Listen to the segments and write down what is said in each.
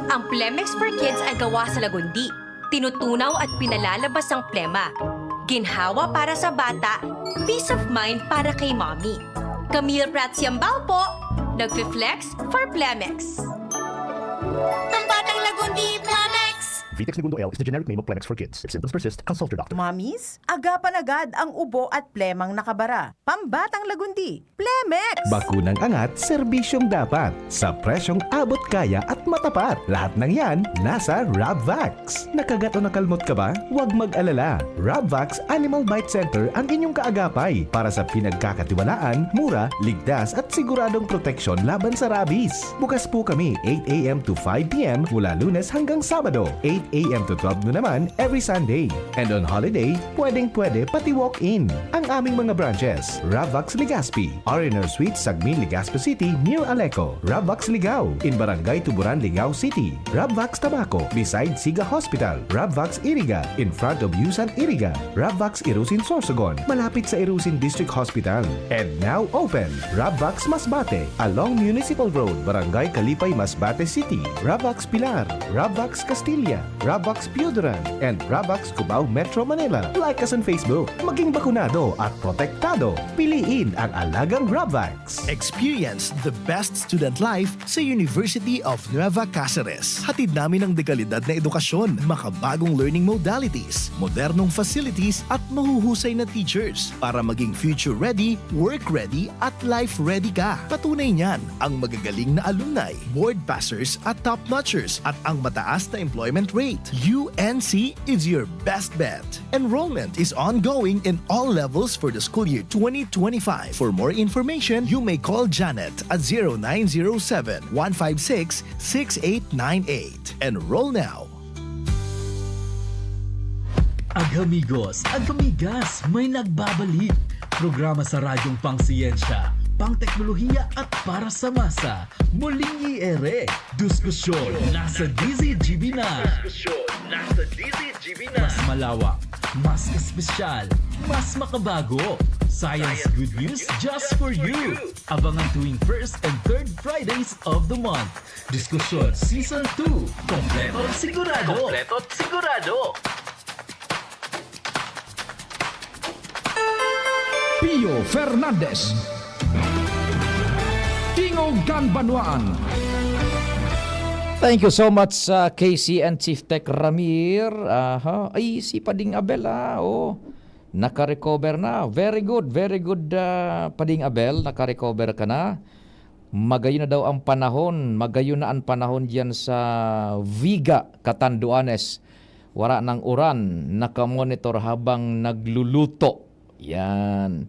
Ang Plemex for Kids ay gawa sa lagundi. Tinutunaw at pinalalabas ang plema. Ginhawa para sa bata, peace of mind para kay mommy. Camille Prats Yambao po, nagfi-flex for Plemex. Ang batang lagundi, Plemex! Vitex Segundo L is the generic name of Plemex for kids. If symptoms persist, consult your doctor. Mamis, agapan agad ang ubo at plemang nakabara. Pambatang lagundi, Plemex! Bakunang angat, serbisyong dapat. Sa presyong abot kaya at matapat. Lahat ng yan, nasa Rabvax. Nakagat o nakalmot ka ba? Huwag mag-alala. Rabvax Animal Bite Center ang inyong kaagapay para sa pinagkakatiwalaan, mura, ligtas at siguradong proteksyon laban sa rabies. Bukas po kami 8 a.m. to 5 p.m. mula Lunes hanggang Sabado, 8 a.m. to 12 noon naman every Sunday. And on holiday, pwedeng-pwede pati walk-in. Ang aming mga branches, Rabvax Legazpi, R&R Suite, Sagmin, Legazpi City, near Aleco. Rabvax Ligao, in Barangay Tuburan, Ligao City. Rabvax Tabaco, beside Siga Hospital. Rabvax Iriga, in front of Yusan Iriga. Rabvax Irusin Sorsogon, malapit sa Irusin District Hospital. And now open, Rabvax Masbate, along Municipal Road, Barangay Kalipay, Masbate City. Rabvax Pilar, Rabvax Castilla, Rabvax Piodoran, and Rabvax Cubao Metro Manila. Like us on Facebook. Maging bakunado at protektado. Piliin ang alagang Rabvax. Experience the best student life sa University of Nueva Cáceres. Hatid namin ang dekalidad na edukasyon, makabagong learning modalities, modernong facilities at mahuhusay na teachers para maging future ready, work ready at life ready ka. Patunay niyan ang magagaling na alumni, board passers at top-notchers at ang mataas na employment rate. UNC is your best bet. Enrollment is ongoing in all levels for the school year 2025. For more information, you may call Janet at 0907-156-6898. Enroll now. Agamigos, agamigas, may nagbabalik. Programa sa radyong pangsiyensya, pangteknolohiya at para sa masa. Muling i-ere. Diskusyon nasa DZGB na. Mas malawak, mas espesyal, mas makabago. Science good news just for you. Abangan tuwing 1st and 3rd Fridays of the month. Diskusyon Season 2. Kompleto at sigurado. Pio Fernandez, Tingog Ganbanwaan. Thank you so much sa KC and Chief Tech Ramir. Ay, si Pading Abel, naka-recover na. Very good, Pading Abel, naka-recover ka na. Magayon na daw ang panahon, diyan sa Viga, Catanduanes. Wala ng uran, nakamonitor habang nagluluto. Yan.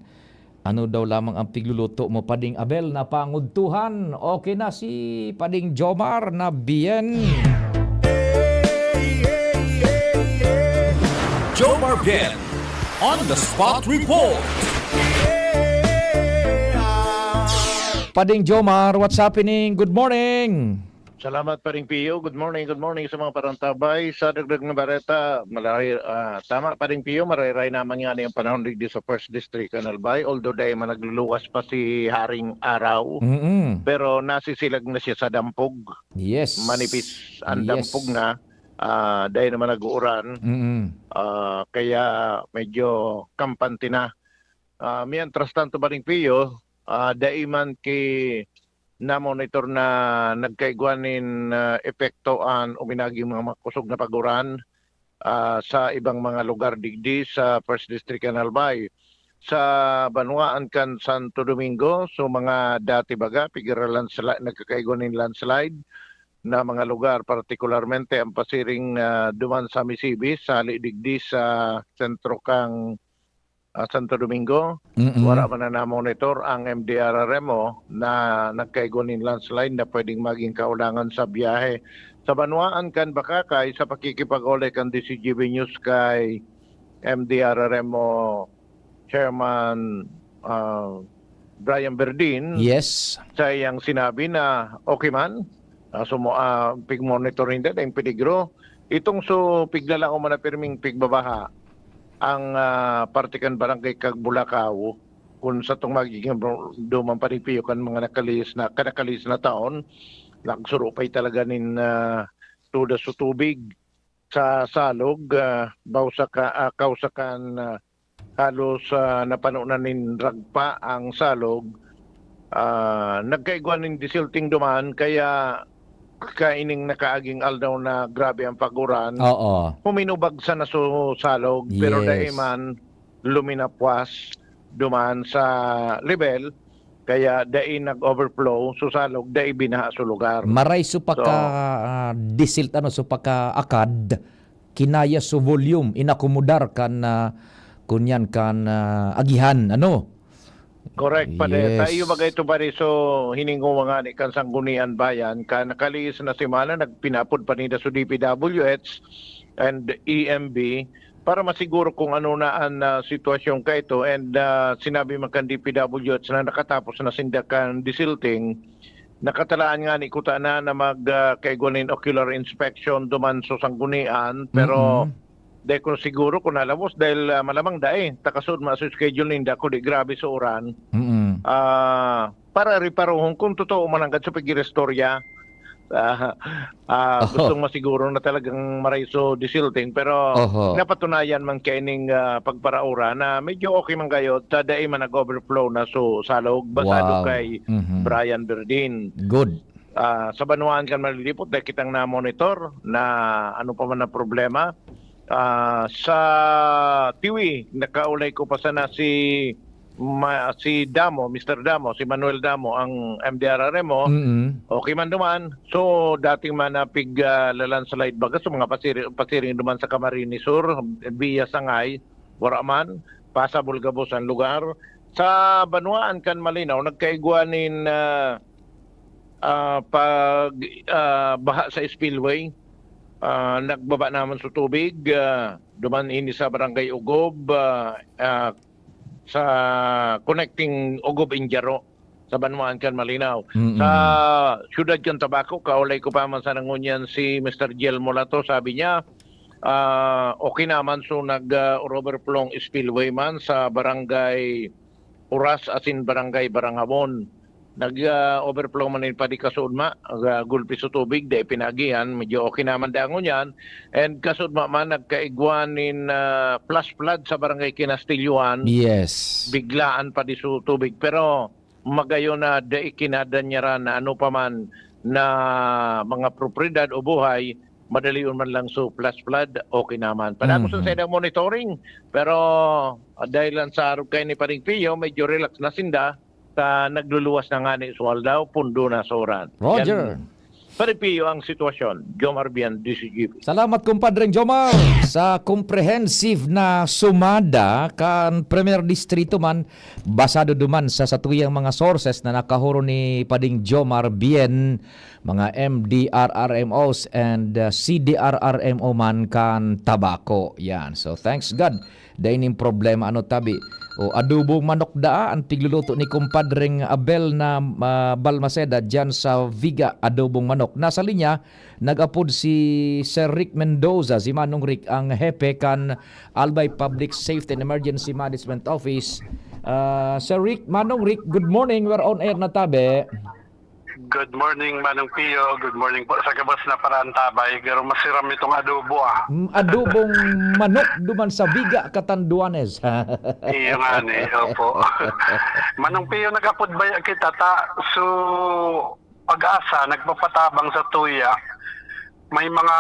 Ano daw lamang ang pigluluto mo, Pading Abel, na pangudtuhan? Okay na si Pading Jomar na bien. Jomar Bien on the spot report. Pading Jomar, what's happening? Good morning. Salamat pa rin, Pio. Good morning sa mga parantabay. Sa dagdag na bareta, tama pa rin, Pio. Mararay naman nga yung panahon dito sa 1st District, Albay. Although dahil nagluluwas pa si Haring Araw. Pero nasisilag na siya sa dampog. Yes. Manipis ang dampog na. Dahil naman nag-uuran. Kaya medyo kampante na. Mientras tanto pa rin, Pio, daiman na monitor na nagkaigwanin epekto ang uminagi mga makusog na paguran sa ibang mga lugar digdi sa 1st District Albay. Sa Banwaan kan Santo Domingo, so mga dati baga, pigiralan nagkakaigwanin landslide na mga lugar, partikularmente ang pasiring duman sa Misibi, sa digdi sa sentro kang Santo Domingo. Wala man na monitor ang MDRRMO na nagkaigonin landslide na pwedeng maging kaulangan sa biyahe. Sa Banwaan kan Bakakay, sa pakikipag-ole kan DCGB News kay MDRRMO Chairman Brian Berdin. Yes. Sa iyang sinabi na okay man, pig-monitoring din ang peligro. Itong piglalang o manapirming pigbabaha ang partikan barangay Kagbulakaw kung sa itong magiging dumang paripiyo kan mga kanakalis na taon, nagsurupay talaga tuda sa tubig sa salog, kausakan halos napanunan nin ragpa ang salog. Nagkaiguan ng disilting duman kaya kaining nakaaging aldaw na grabe ang paguran. Oo. Huminubag sa naso salog pero Yes. daiman luminapwas duman sa level kaya dai nag-overflow so salog dai binaha sa lugar. Maray so disilt so akad kinaya so volume inakomodar kan kunyan kan agihan Correct pa Yes. Tayo bagay ito pa rin so hiningo mga ni kan sanggunian bayan ka nakaliis na simana nagpinapod pa nila sa DPWH and EMB para masiguro kung ano na ang sitwasyon ka ito and sinabi man kan DPWH na nakatapos na sindakan disilting nakatalaan nga ni kuta na magkaiguanin ocular inspection duman sa sanggunian pero dahil ko siguro kung nalamos dahil malamang takasod sa schedule ninda ko di grabe sa oran para riparohon kung totoo mananggad sa pagirestorya gustong masiguro na talagang maraiso disilting pero napatunayan man kaining pagparaura na medyo okay man kayo taday man nag-overflow na so salog basado kay Brian Berdin. Good. Sa Banuan kan malilipot dahil kitang na-monitor na ano pa man na problema. Sa Tiwi, nakaulay ko pa sana si Damo, Mr. Damo, si Manuel Damo, ang MDRRMO. Okay man duman. So, dating manapig lalandslide baga sa mga pasiring duman sa Camarines Sur, via Sangay, Waraman, Pasa Bulgabos ang lugar. Sa Banuan kan Malinaw, nagkaiguanin baha sa spillway. Nagbaba naman sa tubig, duman ini sa Barangay Ugob, sa connecting Ugob Injaro sa Banuan kan Malinaw. Sa Siyudad kan Tabaco, kaulay ko pa man sa nangunyan si Mr. Jiel Molato, sabi niya, okay naman so nag-overflow spillway man sa Barangay Uras asin Barangay Barangabon. Nag-overflow man pa di kasudma, gulpi sa tubig, di pinagihan, medyo okay naman dangon yan. And kasudma man, nagkaigwanin flash flood sa Barangay Kinastilyuan. Yes. Biglaan pa di sa tubig. Pero magayo na di kinadanyaran na ano pa man na mga propriedad o buhay, madali yun man lang so flash flood, okay naman. Padagos sa sedang monitoring, pero dahil lang sa araw kayo ni Paring Pio, medyo relax na sinda, nagluluwas na nga ni Sualdaw, pundo na soran. Roger. Paripiyo ang sitwasyon. Jomar Bian, DCGP. Salamat kumpadreng Jomar sa comprehensive na sumada kan Premier Distrito man basado duman sa satuyang mga sources na nakahuro ni Pading Jomar Bien, mga MDRRMOs and CDRRMO man kan Tabaco. Yan. So thanks God. Dahil problema tabi. O adubong manok ang pigluluto ni kumpadreng Abel na Balmaceda dyan sa Viga, adubong manok. Nasa linya, nag-apod si Sir Rick Mendoza, si Manong Rick, ang hepe kan Albay Public Safety and Emergency Management Office. Sir Rick, Manong Rick, good morning. We're on air na tabi. Good morning, Manong Pio. Good morning po sa gabas na Parantabay. Pero masiram itong adobo Adobong manok duman sa Viga, Catanduanes. Iyo nga ni, opo. Manong Pio, nagapod ba kita so pag-asa, nagpapatabang sa tuya. May mga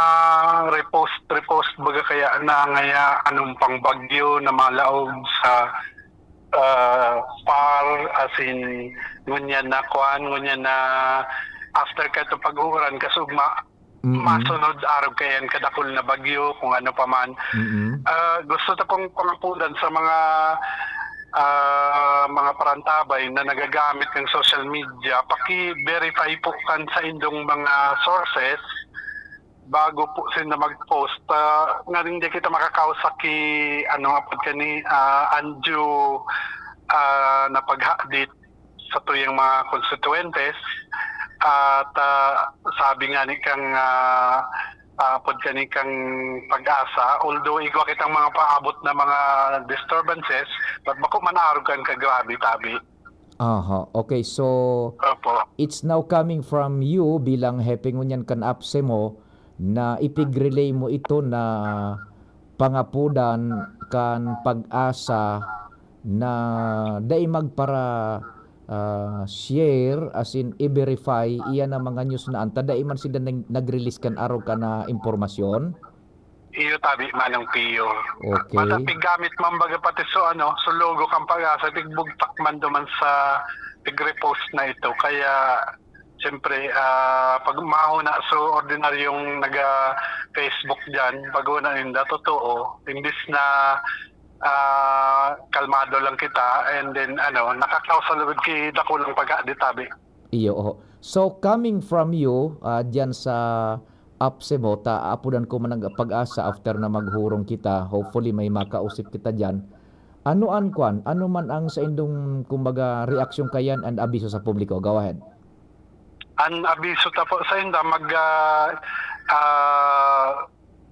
repost baga kaya na ngaya anong pang bagyo na malaog sa par as in ngunyan na after ka ito pag-uuran kasugma masunod araw kayan kadakul na bagyo kung ano pa man. Gusto ta kong pangapudan sa mga parantabay na nagagamit ng social media, paki-verify po kan sa indong mga sources bago po sila mag-post. Nga rin di kita makakausa ki apod ka ni Anju na paghadit sa tuyang mga konstituentes at sabi nga ni kang apod ka ni kang pag-asa, although igwa kitang mga paabot na mga disturbances, but bako manarog kan kagrabe tabi. Okay, so it's now coming from you bilang hepeng unyan kan apse mo na ipig-relay mo ito na pangapudan kan pag-asa na dai magpara share as in i-verify iyan ang mga news na anta dai man sila nag-release kan araw ka na impormasyon. Iyo tabi manang piyo. Okay. Matapig gamit man baga pati so so logo kang pag-asa pigbugtak man duman sa pig-repost na ito. Kaya siyempre pag mahuna so ordinaryong naga-Facebook diyan, pag una ninda totoo, imbis na kalmado lang kita and then nakakausalubod ki dako lang pag-adi tabi. Iyo. So coming from you diyan sa apse mo, apudan ko man ang pag-asa after na maghurong kita, hopefully may makausip kita dyan. Ano man ang sa indong kumbaga reaksyon kayan and abiso sa publiko? Go ahead. Ang abiso ta po sa inda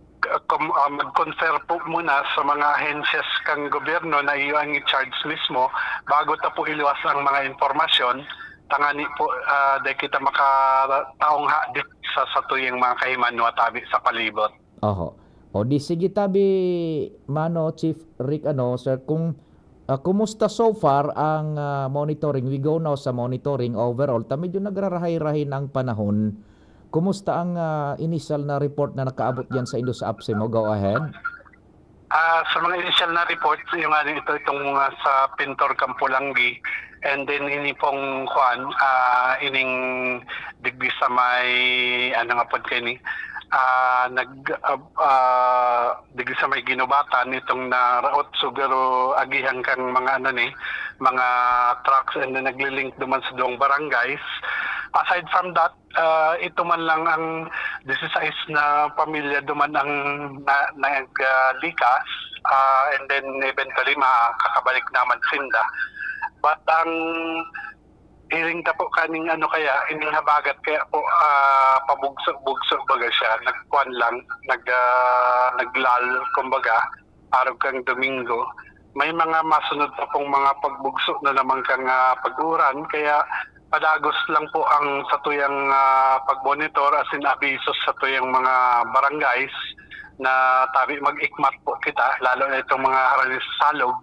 mag-confer po muna sa mga ahensyas kang gobyerno na iyo ang i-charge mismo bago ta po iluwas ang mga informasyon. Tangani po dahil kita makataong hadit sa tuyeng mga kahimanwa tabi sa palibot. Oho. O di sige tabi mano Chief Rick sir kung kumusta so far ang monitoring? We go now sa monitoring overall. Medyo nagrarahay-rahay ng panahon. Kumusta ang initial na report na nakaabot diyan sa Indus Apse mo? Go ahead. Sa mga initial na reports, yung itong sa Pintor Campulangi, and then ini pong ining digdi sa may digdi sa may ginubatan itong naraot siguro agihan kang mga mga trucks and then naglilink duman sa doong barangays. Aside from that, ito man lang ang 16 na pamilya duman ang naglikas and then eventually makakabalik naman sinda. But ang iring ta po kaning ining habagat kaya po pabugso baga siya, nagkuan lang, naglal kumbaga, araw kang Domingo. May mga masunod pa pong mga pagbugso na naman kang pag-uran, kaya padagos lang po ang satuyang pag-monitor as in abisos sa tuyang mga barangays na tabi mag-ikmat po kita, lalo na itong mga haranis salog.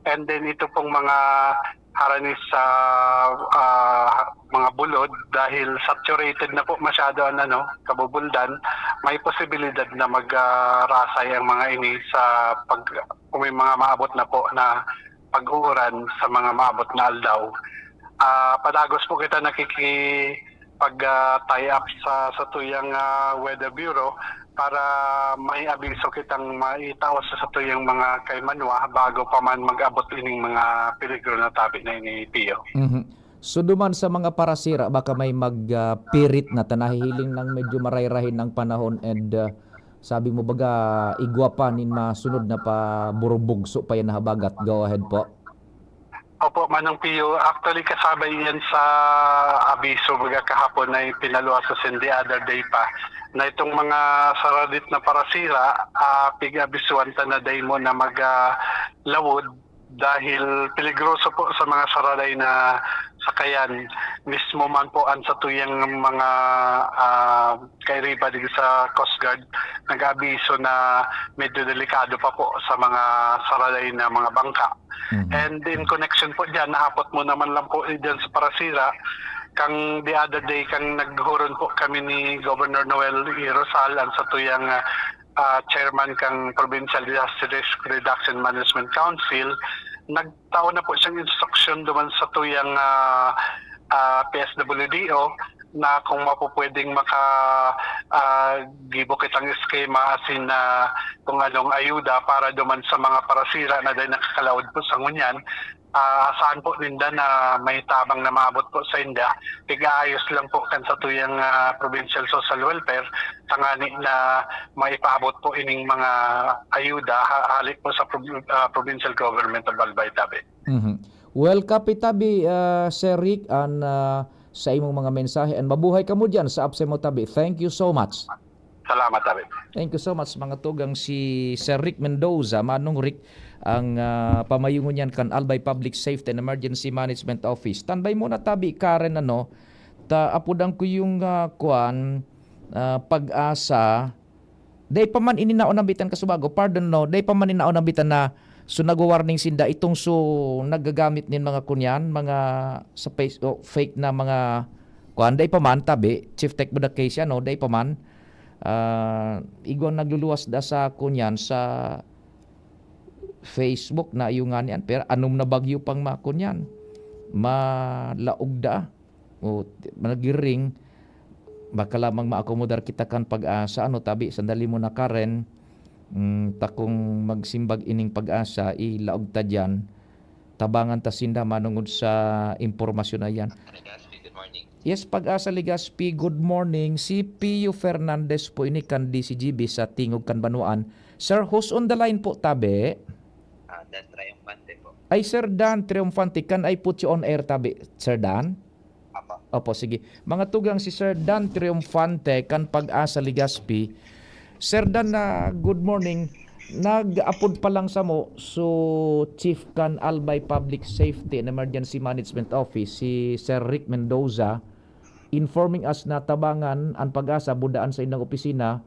And then ito pong mga haranis sa mga bulod dahil saturated na po masyado ang kabubuldan, may posibilidad na magrasay ang mga ini sa kung may mga maabot na po na pag-uuran sa mga maabot na aldaw. Padagos po kita tie up sa tuyang Weather Bureau para may abiso kitang maitaos sa tuyang mga kaymanwa bago pa man mag-abot ining mga peligro na tabi na ini Pio. So duman sa mga parasira, baka may magpirit na tanahihiling ng medyo marayrahin ng panahon and sabi mo baga igwapanin masunod na pa burubugso pa yan na habagat. Go ahead po. Opo, Manang Pio. Actually, kasabay yan sa abiso baga kahapon na pinaluwas sa the other day pa na itong mga saradit na parasira, pig-abisuan ta na day mo na maglawod dahil peligroso po sa mga saraday na sakayan. Mismo man po ang sa tuyang mga kairiba dito sa Coast Guard, nag-abiso na medyo delikado pa po sa mga saraday na mga bangka. And in connection po dyan, nahapot mo naman lang po dyan sa parasira, kang the other day kang naghuron po kami ni Governor Noel Rosal ang sa tuyang chairman kang Provincial Disaster Risk Reduction Management Council, nagtaon na po siyang instruction duman sa tuyang PSWDO na kung mapupwedeng gibo kitang eskema asin na kung anong ayuda para duman sa mga parasira na dahil nakakalaod po sa ngunyan. Saan po ninda na may tabang na maabot po sa inda, tigaayos lang po kan sa tuyang Provincial Social Welfare tangani na maipaabot po ining mga ayuda halik po sa Provincial Government of Albay Tabi. Well, Kapitabi, Sir Rick, sa imong mga mensahe and mabuhay ka mo dyan sa Apse mo Tabi. Thank you so much. Salamat, Tabi. Thank you so much mga tugang si Sir Rick Mendoza, Manong Rick, ang pamayungon niyan kan Albay Public Safety and Emergency Management Office. Standby muna Tabi, Karen, apudang ko yung Pag-asa, day pa man ininaon nabitan kasubago, pardon no, day pa man inaon nabitan na so nag-warning sinda itong so nagagamit nin mga kunyan, mga sa fake na mga kuan, day pa man tabi, chief tech budak case yan, no, day pa man igon nagluluwas da sa kunyan sa Facebook na ayungan yan, pero anom na bagyo pang makunyan, malaog da, o nagiring, baka lamang maakomodar kita kan pag-asa, ano tabi, sandali mo na Karen, takong magsimbag ining pag-asa, ilaog ta dyan, tabangan ta sinda manungod sa impormasyon na yan. Good morning. Yes, Pag-asa Ligaspi, good morning. Si Pio Fernandez po ini kan DCGB sa Tingog Kanbanuan. Sir, who's on the line po tabi? Dan Triumphante po. Ay, Sir Dan Triumphante, can I put you on air tabi, Sir Dan? Opo, sige. Mga tugang si Sir Dan Triumphante kan Pag-asa Ligaspi. Sir Dan, good morning. Nag-upload pa lang sa mo so Chief kan Albay Public Safety and Emergency Management Office si Sir Rick Mendoza informing us na tabangan ang Pag-asa budaan sa inyong opisina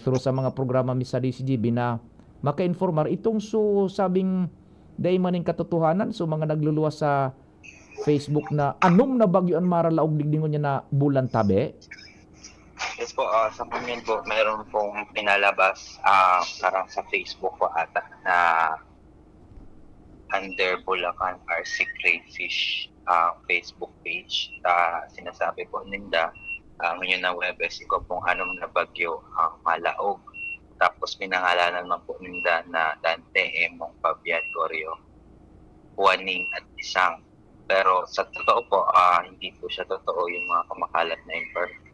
through sa mga programa mi sa DCGB na maka-informar itong so sabing day maning katotohanan so mga nagluluwas sa Facebook na anom na bagyo ang maralaog digdingon niya na bulan tabi. Yes po, sa kanyan po, mayroon pong pinalabas parang sa Facebook po ata na under Bulacan RC Crayfish Facebook page. Sinasabi po ninda, ngayon na Webes, ikaw pong anom na bagyo ang malaog. Tapos pinangalanan man po ninda na Dante, Emong, Fabian, Gorio, Juaning at Isang. Pero sa totoo po, hindi po siya totoo yung mga kumakalat na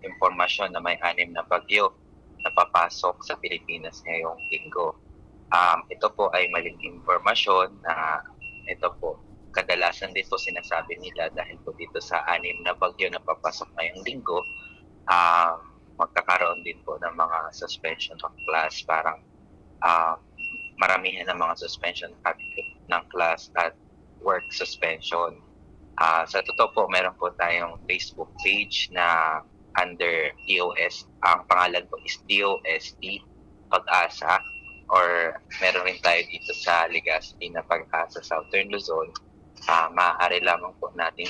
impormasyon na may 6 na bagyo na papasok sa Pilipinas ngayong linggo. Ito po ay maling impormasyon na ito po, kadalasan dito sinasabi nila dahil po dito sa 6 na bagyo na papasok ngayong linggo, magkakaroon din po ng mga suspension of class. Parang maramihan ng mga suspension ng class at work suspension. Sa totoo po, meron po tayong Facebook page na under DOS. Ang pangalan po is DOST Pag-asa, or meron rin tayo dito sa Legazpi na Pag-asa Southern Luzon. Maaari lamang po natin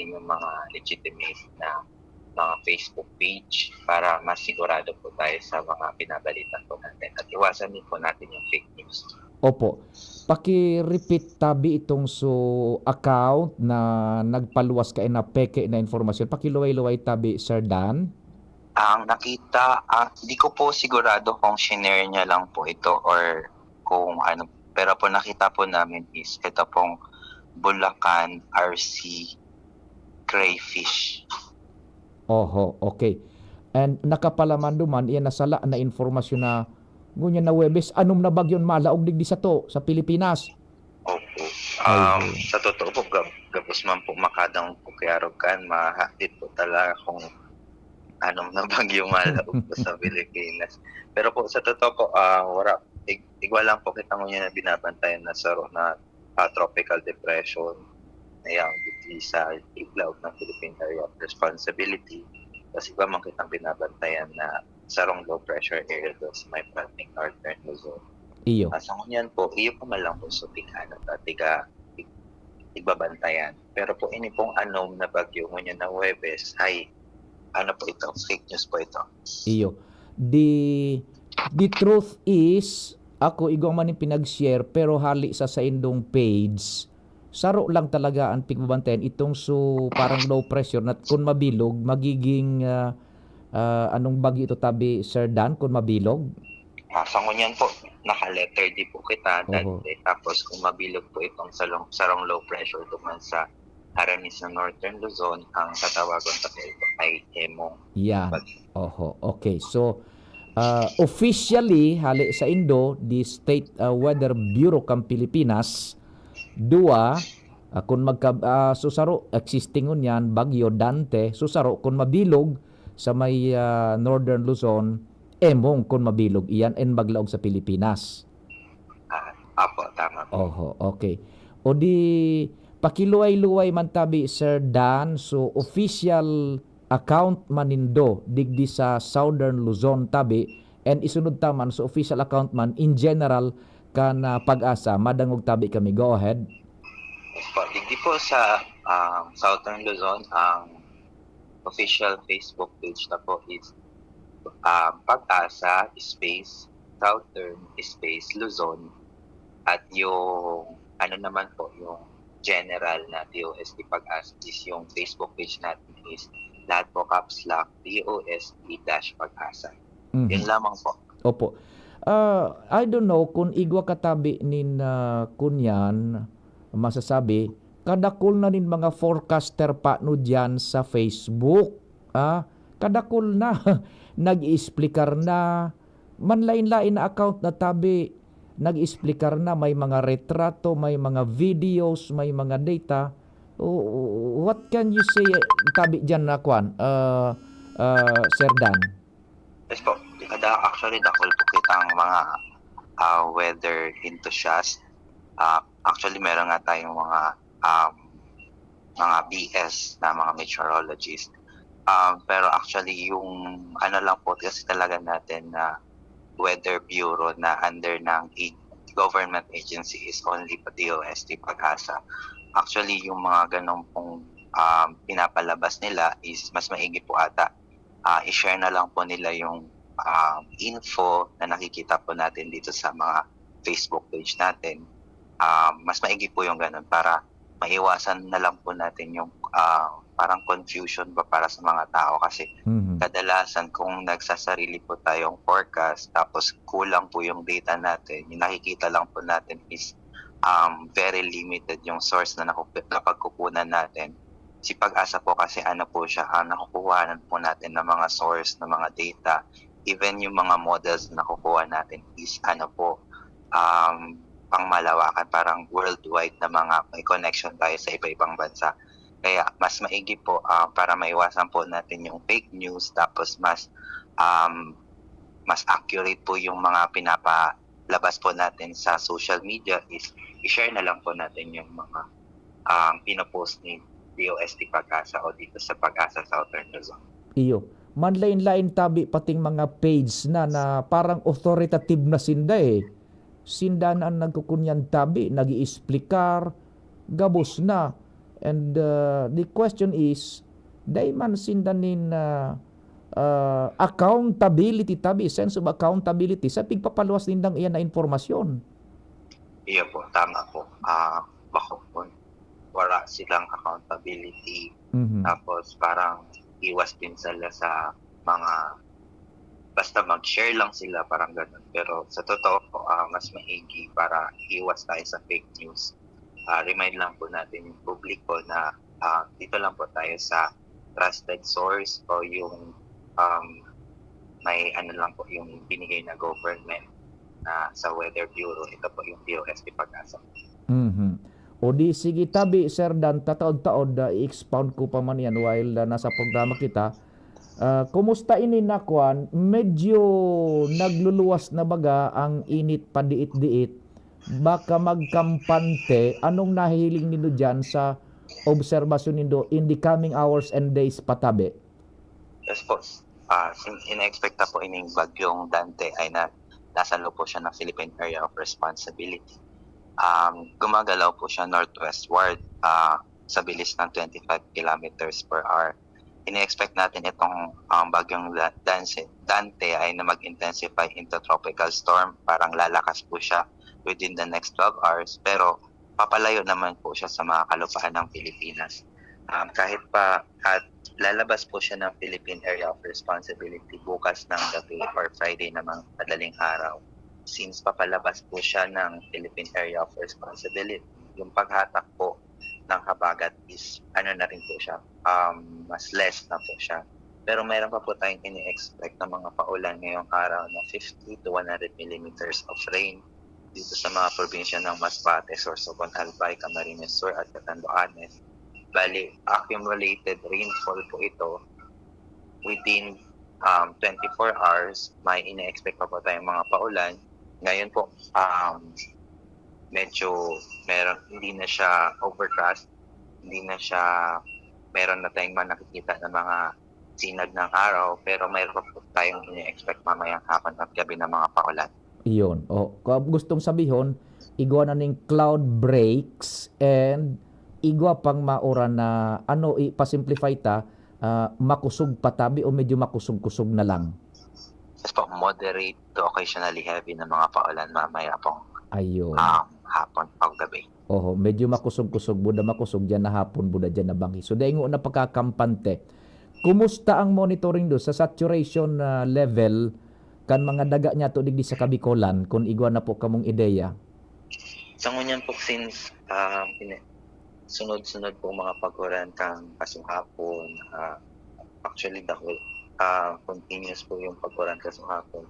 yung mga legitimate na mga Facebook page para masigurado po tayo sa mga pinabalitan po natin at iwasan din po natin yung fake news. Opo. Paki-repeat tabi itong so account na nagpaluwas ka na peke na informasyon. Pakiluway-luway tabi, Sir Dan. Ang nakita, hindi ko po sigurado kung shinare niya lang po ito or kung ano. Pero po nakita po namin is ito pong Bulacan RC Crayfish. Oho, okay. And nakapalaman duman, iyan nasala na informasyon na ngunyan na Webes, anom na bagyon malaog digdi sa to, sa Pilipinas. Opo. Sa totoo po, gabos man po makadang kukyarog kan, mahakit po talaga kung anom na bagyo malaog po sa Pilipinas. Pero po, sa totoo po, igwa lang po kita ngunyan na binabantayan na saro na tropical depression na yung sa iglaog ng Philippine Area of Responsibility. Kasi iba man kitang binabantayan na sarong low pressure area doon sa may parting northern Luzon. Iyo. Sa ngunyan po, iyo pa man lang po sa tingano at igbabantayan. Pero po ini pong anom na bagyo ngunyan na Webes ay ano po ito, fake news po ito. Iyo. The truth is, ako igong man yung pinag-share pero hali sa indong page, saro lang talaga ang pigbabantayan itong so parang low pressure na kung mabilog, magiging anong bagyo ito tabi, Sir Dan, kung mabilog? Sa ngunyan po, naka-letter D po kita. Tapos kung mabilog po itong sarong low pressure duman sa haramis ng Northern Luzon, ang tatawagan pa ito ay Emong. Yan. Oho, okay. So, officially, hali sa Indo, the State Weather Bureau kang Pilipinas, kung susaro, existing yan, bagyo, Dante, susaro, kung mabilog, sa may Northern Luzon, Emong kung mabilog iyan and maglaog sa Pilipinas. Apo, tama po. Oho, okay. O di pakiluway-luway man tabi, Sir Dan, so official account manindo digdi sa Southern Luzon tabi and isunod taman sa official account man in general kana Pag-asa madangog tabi kami. Go ahead. Po, digdi po sa Southern Luzon, ang official Facebook page na po is Pag-asa space Southern space Luzon, at yung ano naman po yung general na DOST Pag-asa is yung Facebook page natin is lahat po caps lock DOST-Pag-asa. Yun lamang po. Opo. I don't know kung igwa katabi nin kunyan masasabi kadakol na nin mga forecaster pa no dyan sa Facebook. Kadakol na nag-isplikar na manlain-lain na account na tabi, nag-isplikar na, may mga retrato, may mga videos, may mga data. What can you say tabi dyan na kwan, Sir Dan? Yes po, actually dakol po kitang mga weather enthusiast. Actually meron nga tayong mga BS na mga meteorologist. Pero actually yung ano lang po kasi talaga natin na Weather Bureau na under ng government agency is only DOST Pag-asa. Actually yung mga ganong pong pinapalabas nila is mas maigi po ata i-share na lang po nila yung info na nakikita po natin dito sa mga Facebook page natin. Mas maigi po yung ganon para maiwasan na lang po natin yung parang confusion ba para sa mga tao kasi kadalasan kung nagsasarili po tayong forecast tapos kulang po yung data natin, yung nakikita lang po natin is very limited yung source na napagkukunan natin. Si Pag-asa po kasi ano po siya, nakukuhanan po natin ng mga source, ng mga data, even yung mga models na nakukuha natin is ano po, pangmalawakan, parang worldwide na mga may connection tayo sa iba-ibang bansa. Kaya mas maigi po para maiwasan po natin yung fake news tapos mas accurate po yung mga pinapalabas po natin sa social media is i-share na lang po natin yung mga pinopost ni DOST Pag-asa o dito sa Pag-asa Southern Luzon. Iyo. Manlain-lain tabi pating mga page na parang authoritative na sinda Sinda na nagkukunyan tabi, nag-iisplikar, gabos na. And the question is, day man sindanin accountability tabi, sense of accountability sa pigpapaluwas nindang iyan na informasyon. Iya po, tama po. Bako po, wala silang accountability. Tapos parang iwas din sila sa mga, basta mag-share lang sila, parang ganun. Pero sa totoo po, mas maigi para iwas tayo sa fake news. Remind lang po natin yung publiko na dito lang po tayo sa trusted source o yung may ano lang po yung binigay na government na sa Weather Bureau. Ito po yung DOST Pag-asa. O di sige tabi, Sir Dan, tataod-taod, i-expound ko pa man yan while nasa programa kita. Kumusta ini nakwan? Medyo nagluluwas na baga ang init padiit-diit. Baka magkampante, anong nahihiling nindo dyan sa obserbasyon nindo in the coming hours and days patabi? Yes po. In-expect na po ining bagyong Dante ay nasa loob po siya ng Philippine Area of Responsibility. Gumagalaw po siya northwestward sa bilis ng 25 kilometers per hour. In-expect natin itong bagyong Dante ay na mag-intensify into tropical storm. Parang lalakas po siya within the next 12 hours. Pero papalayo naman po siya sa mga kalupaan ng Pilipinas. Kahit pa at lalabas po siya ng Philippine Area of Responsibility bukas ng gabi or Friday namang madaling araw. Since papalabas po siya ng Philippine Area of Responsibility, yung paghatak po ng habagat is ano na rin po siya, mas less na po siya. Pero meron pa po tayong ini-expect na mga paulan ngayong araw na 50 to 100 millimeters of rain dito sa mga probinsya ng Masbate, Sorsogon, Albay, Camarines Sur at Catanduanes. Bali, accumulated rainfall po ito within 24 hours. May ina-expect pa po tayong mga paulan. Ngayon po, medyo hindi na siya overcast, hindi na siya, meron na tayong nakikita ng mga sinag ng araw, pero mayroon po tayong ini-expect mamayang hapon at gabi ng mga paulan. Iyon. O, kung gustong sabihin, igwa na ning cloud breaks and igwa pang maura na ipasimplify ta, makusog patabi o medyo makusog-kusog na lang. Yes po, moderate to occasionally heavy na mga paulan mamaya pong Ayun. hapon o gabi. Oho, medyo makusog-kusog, buda makusog dyan na hapon, buda dyan na banghi. So, dahil na pagkakampante. Kumusta ang monitoring do sa saturation level kan mga daga niya to digdi sa Kabikolan kung igwa na po kamong ideya? Sa ngunyan po since sunod-sunod po mga paguran kang kasong hapon, actually dahil continuous po yung paguran kasong hapon.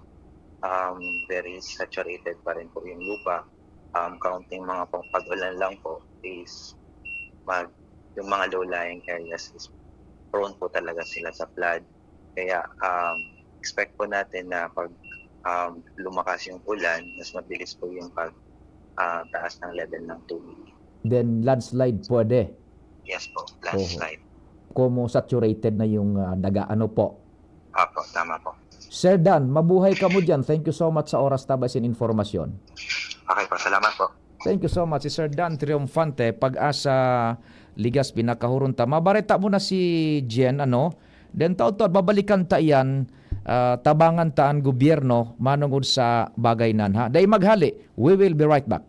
Very saturated pa rin po yung lupa. Counting mga pag-ulan lang po is yung mga low-lying areas is prone po talaga sila sa flood. Kaya expect po natin na pag lumakas yung ulan, mas mabilis po yung taas ng level ng tubig. Then landslide pwede. Yes po, landslide. Kung saturated na yung daga, ano po? Apo, tama po. Sir Dan, mabuhay ka mo dyan. Thank you so much sa oras tabas in informasyon. Okay po, salamat po. Thank you so much. Si Sir Dan Triumfante, Pag-asa Ligas, pinakahurun ta. Mabareta mo na si Jen, Then taon-taon, babalikan ta yan, tabangan taan gobyerno, manungod sa bagay nan, ha? Dahil maghali, we will be right back.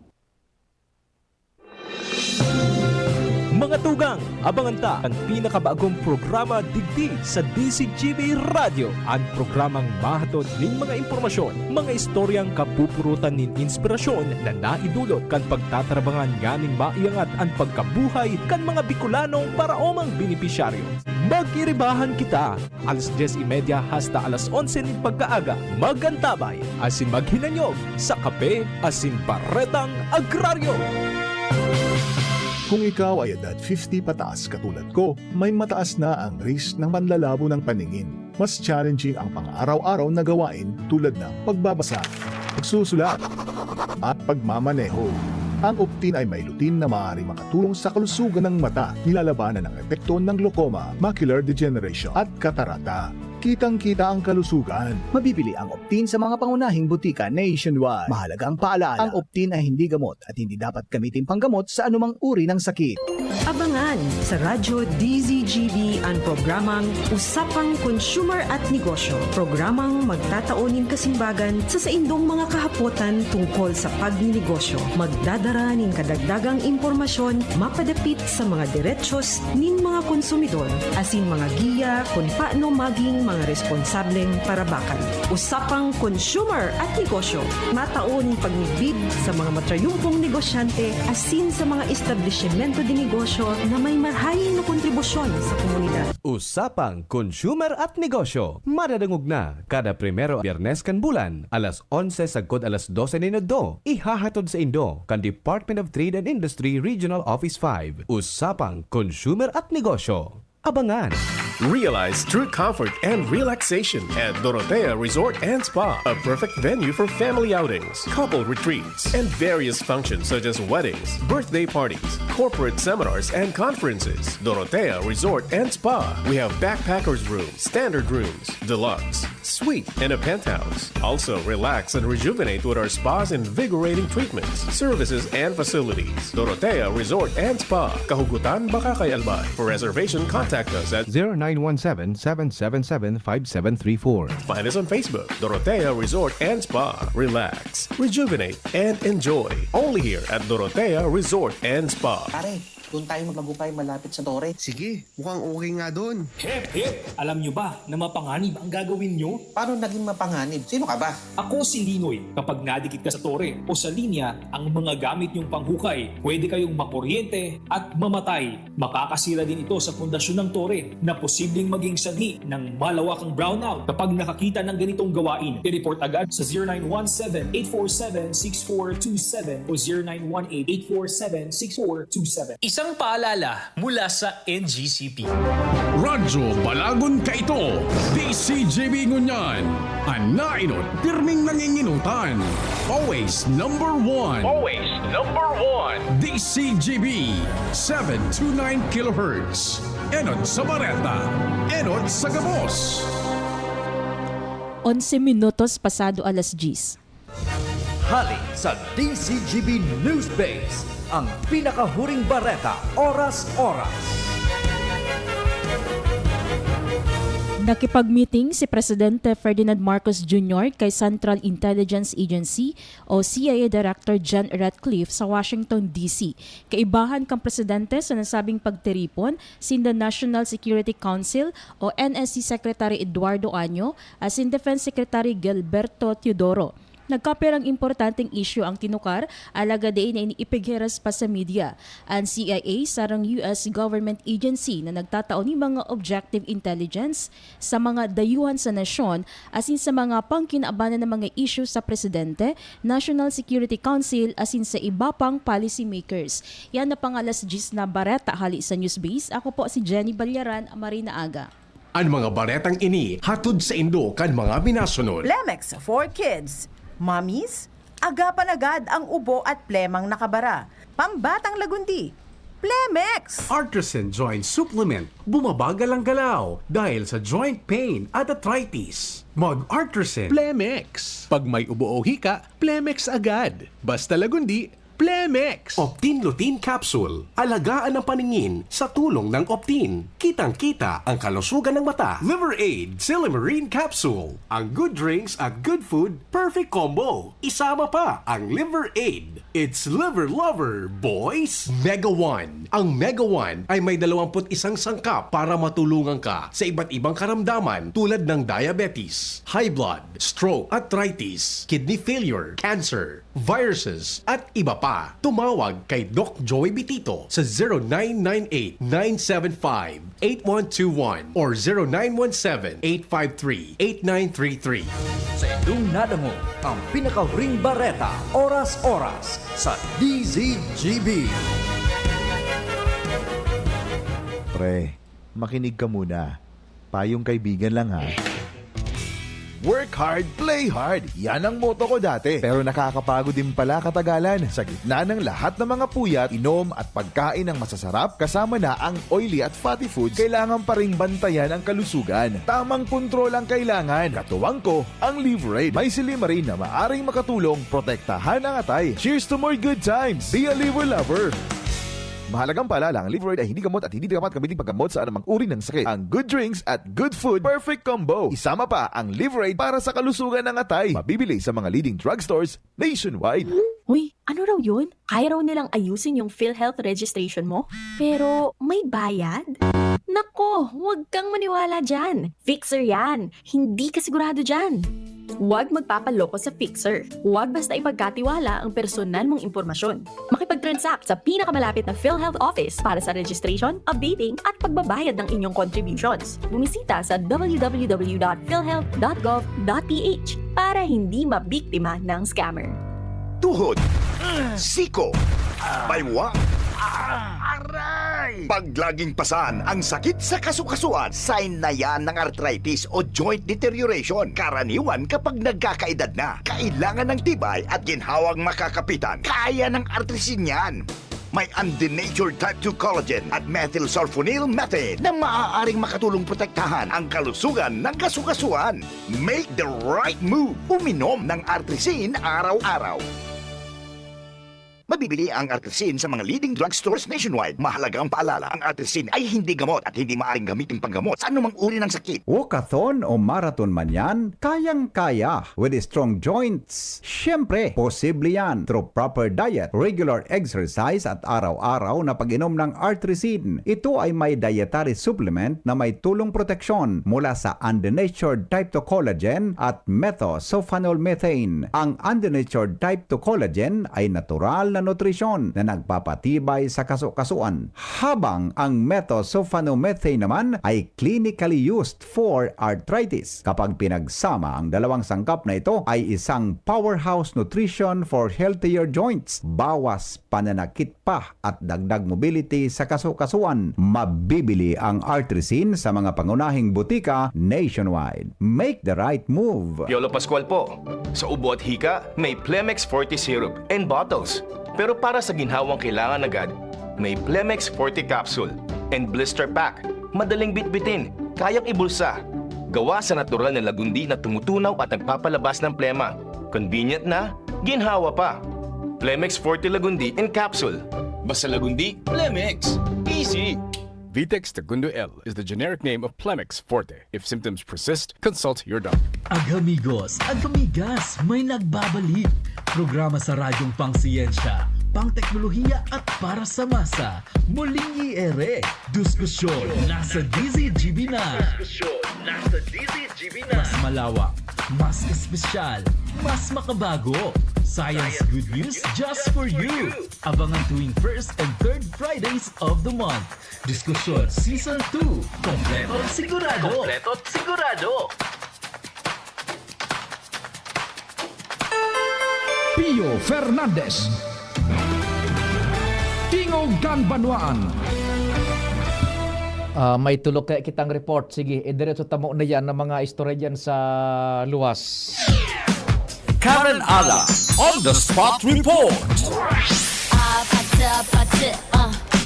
Mga tugang, abangan ta ang pinakabagong programa digdi sa DCGB Radio. Ang programang mahatod nin mga impormasyon, mga istoryang kapupurutan nin inspirasyon na naidulot kan pagtatrabangan ganing maiangat ang pagkabuhay kan mga Bicolanong paraomang benepisyaryo. Magiribahan kita, alas 10:30 hasta alas 11 nin pagkaaga. Magantabay, asin maghinanyog sa kape, asin paretang agraryo. Kung ikaw ay edad 50 pataas katulad ko, may mataas na ang risk ng panlalabo ng paningin. Mas challenging ang pang-araw-araw na gawain tulad ng pagbabasa, pagsusulat, at pagmamaneho. Ang Optin ay may lutin na maaaring makatulong sa kalusugan ng mata, nilalabanan ng epekto ng glaucoma, macular degeneration at katarata. Kitang-kita ang kalusugan. Mabibili ang Optin sa mga pangunahing butika nationwide. Mahalaga ang paalala, ang Optin ay hindi gamot at hindi dapat gamitin panggamot sa anumang uri ng sakit. Abangan sa Radyo DZGB ang programang Usapang Consumer at Negosyo. Programang magtataunin kasimbagan sa saindong mga kahapotan tungkol sa pagninegosyo. Magdadara nin kadagdagang impormasyon mapadapit sa mga diretsyon nin mga konsumidor asin mga giya kung paano maging mga responsableng parabakan. Usapang Consumer at Negosyo. Mataon pagnibid sa mga matrayumpong negosyante asin sa mga establishmento de negosyo na may marhayin na kontribusyon sa komunidad. Usapang Consumer at Negosyo. Madadangog na kada primero Biyernes kan bulan, alas 11 sagkod alas 12 ninudo. Ihahatod sa Indo kan Department of Trade and Industry Regional Office 5. Usapang Consumer at Negosyo. Abangan! Realize true comfort and relaxation at Dorotea Resort and Spa, a perfect venue for family outings, couple retreats, and various functions such as weddings, birthday parties, corporate seminars, and conferences. Dorotea Resort and Spa. We have backpackers rooms, standard rooms, deluxe, suite, and a penthouse. Also, relax and rejuvenate with our spas and invigorating treatments, services, and facilities. Dorotea Resort and Spa, Kahugutan, Bakakay, Albay. For reservation, contact us at 0917-777-5734. Find us on Facebook, Dorotea Resort and Spa. Relax, rejuvenate, and enjoy. Only here at Dorotea Resort and Spa. Pare, doon tayo maglagupay malapit sa Tore. Sige, mukhang okay nga doon. Hep, hep! Alam nyo ba na mapanganib ang gagawin nyo? Paano naging mapanganib? Sino ka ba? Ako si Linoy. Kapag nadikit ka sa tore o sa linya, ang mga gamit nyong panghukay, pwede kayong makuryente at mamatay. Makakasira din ito sa pundasyon ng tore na posibleng maging sanhi ng malawakang brownout. Kapag nakakita ng ganitong gawain, i-report agad sa 0917-847-6427 o 0918-847-6427. Isang paalala mula sa NGCP. Radyo Balagon Kaito, DCGB Ngunyan, Anainot, pirming nanginginutan. Always number one. Always number one. DCGB, 729 kHz. Enod sa Bareta, Enod sa Gabos. 11 minutos pasado alas 10. Hali sa DCGB Newsbase, ang pinakahuring bareta, oras-oras. Nakipag-meeting si Presidente Ferdinand Marcos Jr. kay Central Intelligence Agency o CIA Director John Ratcliffe sa Washington, D.C. Kaibahan kang presidente sa nasabing pagtiripon sin the National Security Council o NSC Secretary Eduardo Año as in Defense Secretary Gilberto Teodoro. Nagkapirang importanteng issue ang tinukar, alaga din na iniipigheras pa sa media. Ang CIA, sarang US government agency na nagtataon ng mga objective intelligence sa mga dayuhan sa nasyon asin sa mga pangkinaabanan ng mga issue sa Presidente, National Security Council asin sa iba pang policy makers. Yan na pangalas 10 na bareta hali sa Newsbase. Ako po si Jenny Balyaran, Marina Aga. Ang mga baretang ini hatod sa Indo kan mga binasunod. Plemex for Kids. Mommies, agapan agad ang ubo at plemang nakabara. Pambatang lagundi. Plemex! Artisan Joint Supplement. Bumabagal ang galaw dahil sa joint pain at arthritis. Mag-Artisan Plemex. Pag may ubo o hika, Plemex agad. Basta lagundi, Plemex. Optin Lutein Capsule. Alagaan ang paningin sa tulong ng Optin. Kitang-kita ang kalusugan ng mata. Liver Aid Silimarine Capsule. Ang good drinks at good food, perfect combo. Isama pa ang Liver Aid. It's liver lover, boys! Mega One. Ang Mega One ay may 21 sangkap para matulungan ka sa iba't ibang karamdaman tulad ng diabetes, high blood, stroke, arthritis, kidney failure, cancer, viruses, at iba pa. Tumawag kay Doc Joey Bitito sa 0998-975-8121 or 0917-853-8933. Sa inyong nadamo, ang pinakahuring bareta, oras-oras sa DZGB. Pre, makinig ka muna. Payong kaibigan lang ha. Work hard, play hard. Yan ang motto ko dati. Pero nakakapagod din pala katagalan. Sa gitna ng lahat ng mga puyat, inom at pagkain ng masasarap, kasama na ang oily at fatty foods, kailangan pa ring bantayan ang kalusugan. Tamang kontrol ang kailangan. Katuwang ko, ang Liver Aid. May Silimarine na maaring makatulong, protektahan ang atay. Cheers to more good times. Be a liver lover. Mahalagang paalala, ang Liver Aid ay hindi gamot at hindi dapat gamitin paggamot sa anumang uri ng sakit. Ang good drinks at good food, perfect combo. Isama pa ang Liver Aid para sa kalusugan ng atay. Mabibili sa mga leading drugstores nationwide. Uy, ano raw yun? Kaya raw nilang ayusin yung PhilHealth registration mo? Pero may bayad? Nako, huwag kang maniwala dyan. Fixer yan. Hindi ka sigurado dyan. Huwag magpapaloko sa Fixer. Huwag basta ipagkatiwala ang personal mong impormasyon. Makipag-transact sa pinakamalapit na PhilHealth office para sa registration, updating at pagbabayad ng inyong contributions. Bumisita sa www.philhealth.gov.ph para hindi mabiktima ng scammer. Tuhod, siko, baywa, aray! Pag laging pasan ang sakit sa kasukasuan, sign na yan ng arthritis o joint deterioration. Karaniwan kapag nagkakaedad na, kailangan ng tibay at ginhawang makakapitan. Kaya ng artrisin yan. May undenatured type 2 collagen at methylsulfonyl methane na maaaring makatulong protektahan ang kalusugan ng kasukasuan. Make the right move. Uminom ng artrisin araw-araw. Mabibili ang artrisin sa mga leading drugstores nationwide. Mahalaga ang paalala, ang artrisin ay hindi gamot at hindi maaaring gamitin panggamot sa anumang uri ng sakit. Walkathon o marathon man yan, kayang-kaya with strong joints. Siyempre, posible yan through proper diet, regular exercise at araw-araw na pag-inom ng artrisin. Ito ay may dietary supplement na may tulong proteksyon mula sa undenatured type 2 collagen at methylsulfonylmethane. Ang undenatured type 2 collagen ay natural na nutrisyon na nagpapatibay sa kasukasuan, habang ang methylsulfonylmethane naman ay clinically used for arthritis. Kapag pinagsama ang dalawang sangkap na ito ay isang powerhouse nutrition for healthier joints. Bawas pananakit pa at dagdag mobility sa kasukasuan. Mabibili ang artrisin sa mga pangunahing butika nationwide. Make the right move. Yolo Pascual po. Sa ubo at hika, may Plemex Forte Syrup and bottles. Pero para sa ginhawang kailangan agad, may Plemex Forte Capsule and Blister Pack madaling bitbitin, kayang ibulsa. Gawa sa natural na lagundi na tumutunaw at nagpapalabas ng plema. Convenient na, ginhawa pa. Plemex Forte Lagundi in capsule. Basta Lagundi, Plemex. Easy! Vitex Segundo L is the generic name of Plemex Forte. If symptoms persist, consult your doctor. Agamigos, agamigas, may nagbabalik. Programa sa radyong pangsiyensya, pangteknolohiya at para sa masa. Muling iere, diskusyon nasa DZGB na. Mas malawak, mas espesyal, mas makabago. Science good news just for you. Abangan tuwing first and third Fridays of the month. Diskusyon Season 2. Kompleto at sigurado. Kompleto at sigurado. Pio Fernandez. Tingog Ganbanwaan. May tulok kaya kitang report. Sige, diretso tamo na yan ng mga istorya dyan sa luwas. Karen Ala on the spot report.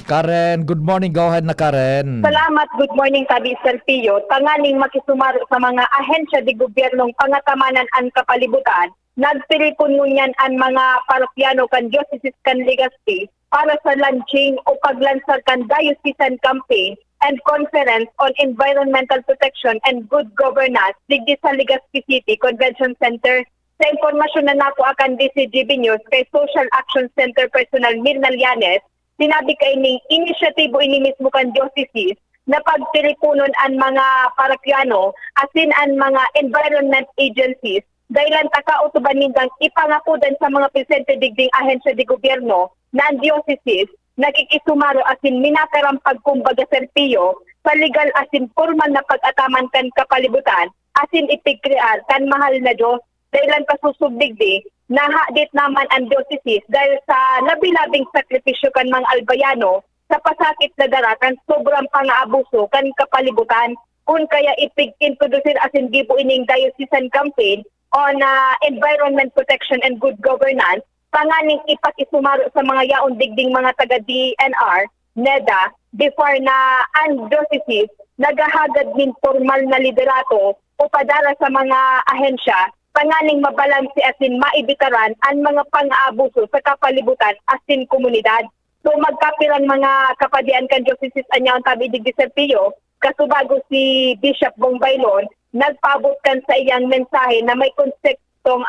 Karen, good morning. Go ahead na Karen. Salamat. Good morning, Tabi Sir Pio. Tanganing makisumaro sa mga ahensya di gobyernong pangatamanan ang kapalibutan. Nagtilipon ngunyan ang mga parokyano kan Diocese kan Legazpi para sa launching o paglansar kan diocesan campaign and conference on environmental protection and good governance digdi sa Legazpi City Convention Center. Sa impormasyon na nako akan DCGB News kay Social Action Center Personal Mirna Llanes, sinabi kay ning inisyatibo ini mismo kan diocese na pagtilipunon ang mga parokyano asin ang mga environment agencies dahilan takautuban nindang ipangakudan sa mga presente digding ahensya di gobyerno na ang diocese nakikisumaro asin minatarampag kumbaga serpiyo sa legal asin formal na pag-ataman kan kapalibutan asin ipigkrear kan mahal na Diyos dahilan kasusubdigdi na hadit naman ang diocese dahil sa labi-labing sakripisyo kan mga albayano sa pasakit na dara kan sobrang pang-aabuso kan kapalibutan kung kaya ipig-introducir asin gibo ining diocesan campaign on environment protection and good governance panganing ipakisumaro sa mga yaon digding mga taga-DNR, NEDA, before na ang diocese nagahagad min formal na liderato o padala sa mga ahensya panganing mabalansi asin maibitaran ang mga pang-aabuso sa kapalibutan asin komunidad. So magkapiran mga kapadian kan diocese anyaon tabi digdi Sir Pio, kasubago si Bishop Bongbaylon nagpabot kan sa iyang mensahe na may konseptong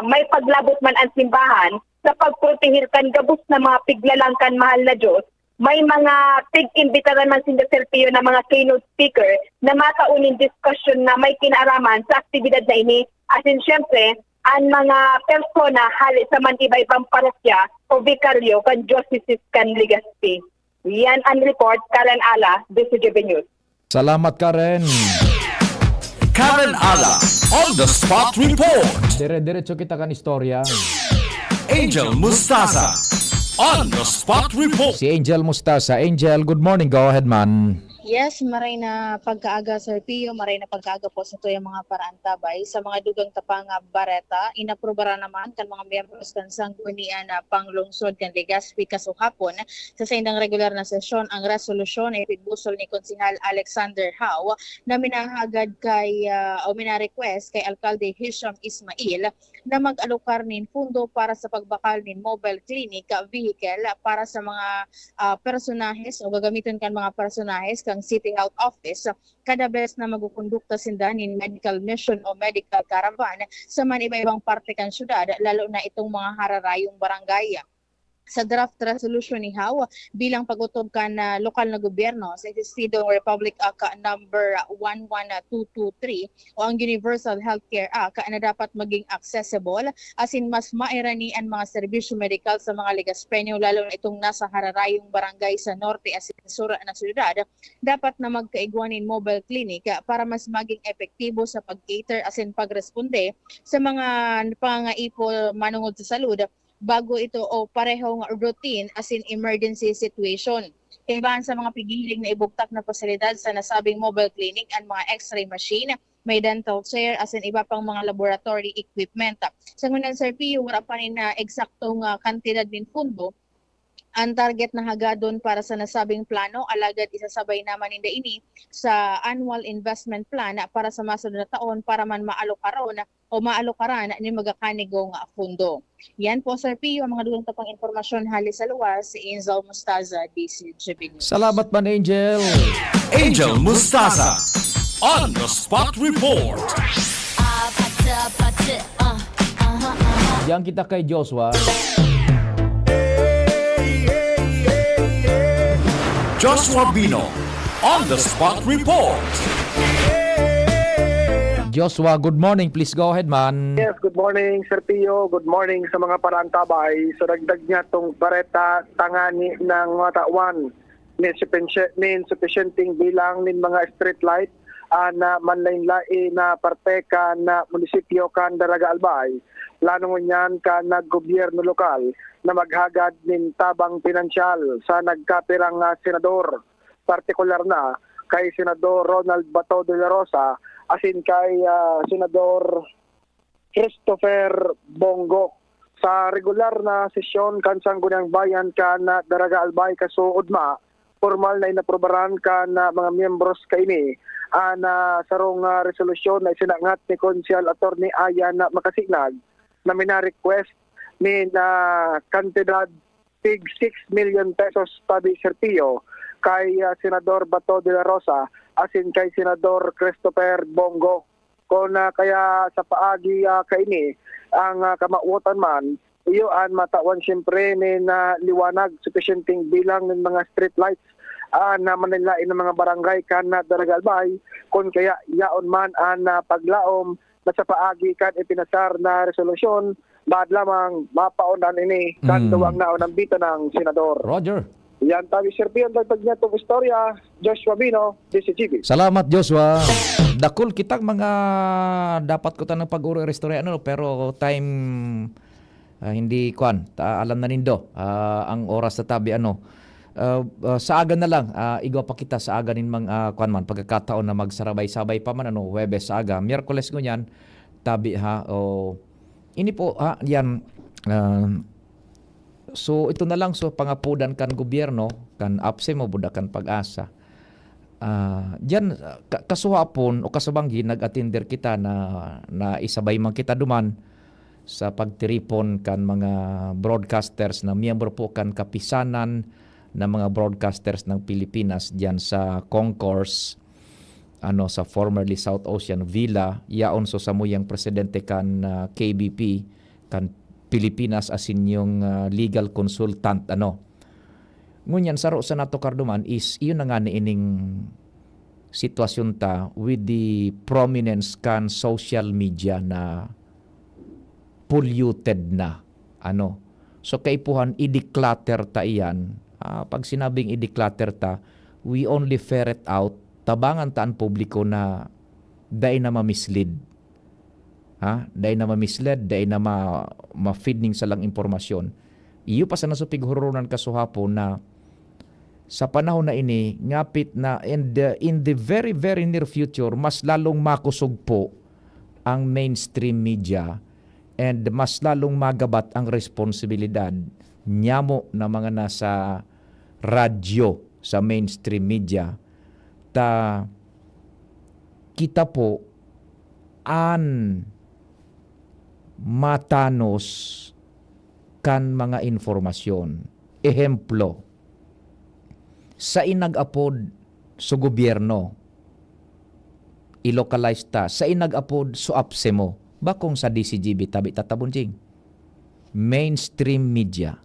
may paglabot man ang simbahan sa pagprotehir kan gabus na mga piglalang kan mahal na Diyos. May mga pig-imbitaran man si Sir Pio na mga keynote speaker na makaunin diskusyon na may kinaaraman sa aktibidad na ini. Asin syempre, ang mga persona hali sa man iba-ibang parokya o vikaryo kan Diocese kan Legazpi. Yan ang report, Karen Ala, DCGB News. Salamat Karen. Karen Ala on the spot report. Dire-diretso kita kan istorya. Angel Mustasa on the spot report. Si Angel Mustasa. Angel, good morning. Go ahead man. Yes, maray na pagkaaga Sir Pio, maray na pagkaaga po sa tuyang mga paraantabay sa mga dugang tapang bareta. Inaprobara naman kan mga miyembros kan sanggunian na panglungsod kan Legazpi kasuhapon sa saindang regular na sesyon ang resolusyon ay pigbusol ni Konsehal Alexander Hao na minahagad kay o minarequest kay Alkalde Hisham Ismail na mag-alokar nin pundo para sa pagbakal nin mobile clinic vehicle para sa mga personahes o gagamitin kan mga personahes kang City Health Office kada beses na magukondukta sindan in medical mission o medical caravan sa man iba-ibang parte kan syudad lalo na itong mga hararayong barangay. Sa draft resolution ni Hao bilang pagutob kan lokal na gobyerno sa Existidong Republic Act number 11223 o ang Universal Healthcare Act na dapat maging accessible asin mas mairani ang mga serbisyo medikal sa mga Legazpenyo lalo na itong nasa hararayong barangay sa norte asin sur na syudad dapat na magkaigwanin mobile clinic para mas maging epektibo sa pag-cater asin pagresponde sa mga pangaipo manungod sa salud bago ito o parehong routine as in emergency situation. Kaibahan sa mga pigiling na ibugtak na pasilidad sa nasabing mobile clinic ang mga x-ray machine, may dental chair as in iba pang mga laboratory equipment. Sa ngunan Sir Pio, wala pa rin na eksaktong kantidad din pundo Ang target na hagadon para sa nasabing plano alagad isasabay naman inda ini sa annual investment plan para sa masunod na taon para man maalukaran ni magakanigo nga fundo. Yan po Sir Pio ang mga dugang tapang impormasyon hali sa luwas si Angel Mustaza, DCGB News. Salamat man, Angel. Angel Mustaza on the spot report. Diyan kita kay Joshua. Joshua Bino on the spot report. Joshua, good morning. Please go ahead, man. Yes, good morning, Sir Pio. Good morning sa mga parantabay. So, dagdag niya itong bareta tangani ng mga tawan ni sufficienting bilang ng mga street light na manlain-lain na parte ka na munisipyo kan Daraga Albay. Plano niyan ka na gobyerno lokal na maghagad ng tabang pinansyal sa nagkapirang senador. Partikular na kay Senador Ronald Bato de la Rosa asin kay Senador Christopher Bongo. Sa regular na sesyon kan Sangguniang Bayan kan Daraga Albay kasuod formal na inaprobaran kan mga miyembros kaini na sarong resolusyon na isinangat ni Konsyal Attorney Aya na Makasignag na mina-request ni kantidad tig 6 million pesos tabi Serpio kay Senador Bato de la Rosa asin kay Senador Christopher Bongo. Kung kaya sa paagi kaini ang kamauotan man, iyoan matawan siyempre ni liwanag sufficienting bilang ng mga street lights na manilain ng mga barangay kan Daraga Albay kung kaya yaon man ang paglaom na sa paagi kan ipinasar na resolusyon bad lamang mapaunan ini kan duwang naon ang bita ng senador. Roger. Yan tabi Sir Pio, dagdag niya itong istorya. Joshua Bino, DCGB. Salamat, Joshua. Dakul kitang mga dapat ko tanong pag-uro restorya pero time hindi alam na nindo ang oras na tabi sa aga na lang igaw pa kita sa aga nin mga man pagkakataon na magsarabay-sabay pa man Huwebes sa aga, Miyerkules ngunyan tabi ini po yan so ito na lang so pangapudan kan gobyerno kan APSE mo budakan pag-asa diyan kasuhapon o kasabanggi nag-attender kita na isabay man kita duman sa pagtiripon kan mga broadcasters na miyembro po kan kapisanan na mga broadcasters ng Pilipinas diyan sa concourse sa formerly South Ocean Villa yaon so samuyang presidente kan KBP kan Pilipinas asin yung legal consultant ngunyan saro sa nato karduman is iyon na nga ining sitwasyon ta with the prominence kan social media na polluted na so kaipuhan i-declutter ta iyan. Pag sinabing i-declutter ta, we only ferret out tabangan taan publiko na dahil na ma-mislead. Dahil na ma-mislead, dahil na ma-feeding sa lang impormasyon. Iyo pa sa nasupighurunan kasuhapon na sa panahon na ini, ngapit na in the very, very near future, mas lalong makusog po ang mainstream media and mas lalong magabat ang responsibilidad nyamo na mga nasa radyo sa mainstream media kita po matanos kan mga informasyon. Ehemplo, sa inag-apod sa gobyerno, i-localize ta, sa inag-apod sa APSE mo, bakong sa DCGB tabi tatabunjing. Mainstream media.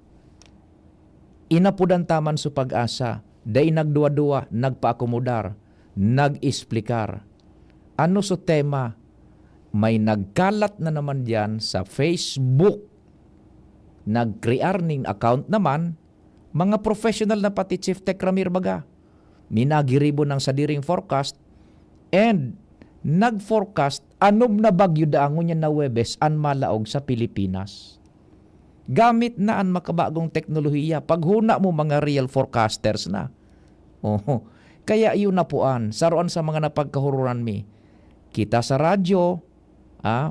Inapudan taman sa pag-asa, day nagduwa-duwa, nagpaakomodar, nag-isplikar. Ano sa tema? May nagkalat na naman diyan sa Facebook. Nag-create ning account naman, mga professional na pati Chief Tech Ramir Baga. Minagiribo ng sadiring forecast and nag-forecast anom na bagyo daangon niya na Huwebes an malaog sa Pilipinas. Gamit na ang makabagong teknolohiya. Paghuna mo mga real forecasters na. Kaya yun na puan. Saruan sa mga napagkahururan mi. Kita sa radyo,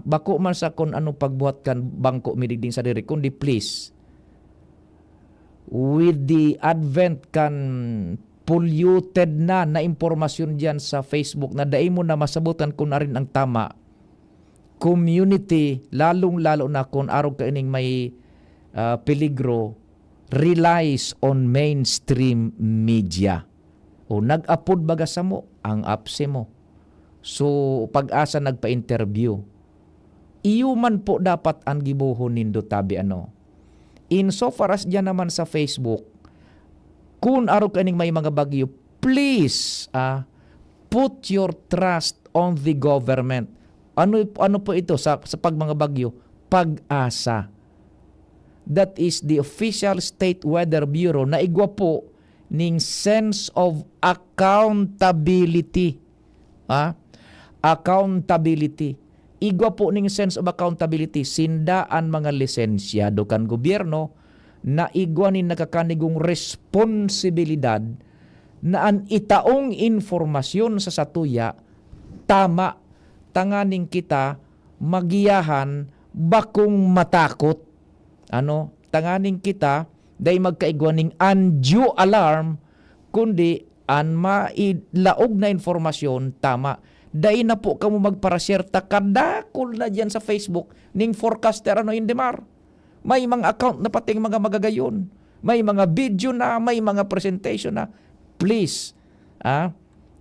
bako man sa kung ano pagbuhat kan bangko midigding sa diri. Kundi please, with the advent kan polluted na impormasyon diyan sa Facebook na dai mo na masabutan kung na rin ang tama. Community, lalong-lalo na kung araw ka ining may peligro, relies on mainstream media. O nag-upload baga sa mo, ang apse mo. So, pag-asa nagpa-interview. Iyo man po dapat ang gibuhon nindo tabi ano. In so far as dyan naman sa Facebook, kung araw kaning may mga bagyo, please put your trust on the government. Ano po ito sa pag mga bagyo? Pag-asa. That is the official State Weather Bureau na igwa po ning sense of accountability. Accountability. Igwa po ning sense of accountability. Sindaan mga lisensyado kan gobyerno na igwa ni nakakanigong responsibilidad na ang itaong informasyon sa satuya tama tanganing kita magiyahan bakong matakot. Tanganing kita day magkaigwa ning undue alarm kundi an mailaog na informasyon tama. Day na po kamo magparashare ta kadakol na diyan sa Facebook ning forecaster Indemar. May mga account na pating mga magagayon. May mga video na, may mga presentation na. Please,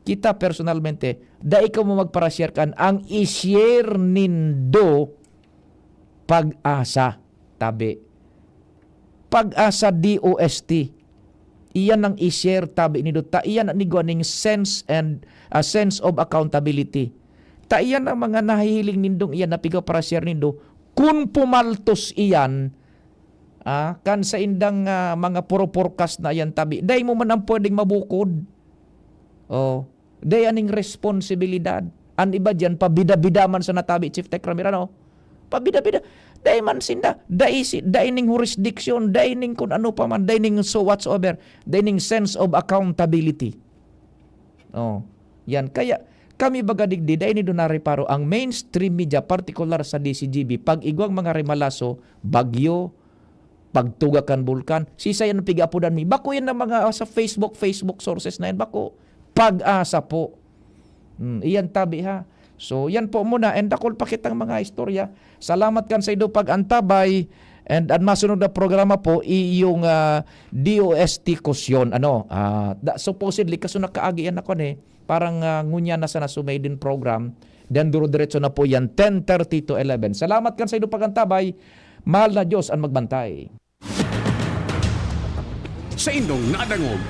kita personalmente, dahil ka mo magparashare kan, ang i-share nindo pag-asa. Tabi. Pag-asa DOST. Iyan ang i-share tabi nindo. Iyan ang niguaning sense and sense of accountability. Iyan ang mga nahihiling nindong iyan na pigaw para share nindo. Kung pumaltos iyan, kan sa indang mga puro-forecast na yan tabi, day mo man ang pwedeng mabukod. Day aning responsibilidad. An iba dyan, pabida-bida man sa natabi, Chief Tech Ramirano. Pabida-bida. Day man sinda. Day ning jurisdiction, day ning kung ano pa man, day ning so whatsoever, day ning sense of accountability. Yan. Kaya, kami bagadigdi, dahil ni Donari Paro, ang mainstream media, particular sa DCGB, pag igwang mga remalaso, bagyo, pagtugakan bulkan, sisa yan ang pigapudan mi. Bako yan ang mga sa Facebook sources na yan. Bako, pag-asa po. Iyan tabi ha. So, yan po muna. And akol pa kitang mga istorya. Salamat kan sa ido pag-antabay. And ang masunod na programa po, iyong DOST kusyon. Supposedly, kaso nakaagi yan ako parang ngunya na sa nasumay din program. Then duro-diretso na po yan, 10:30 to 11. Salamat kan sa ido pag-antabay. Mahal na Diyos ang magbantay. Sa indong nadangog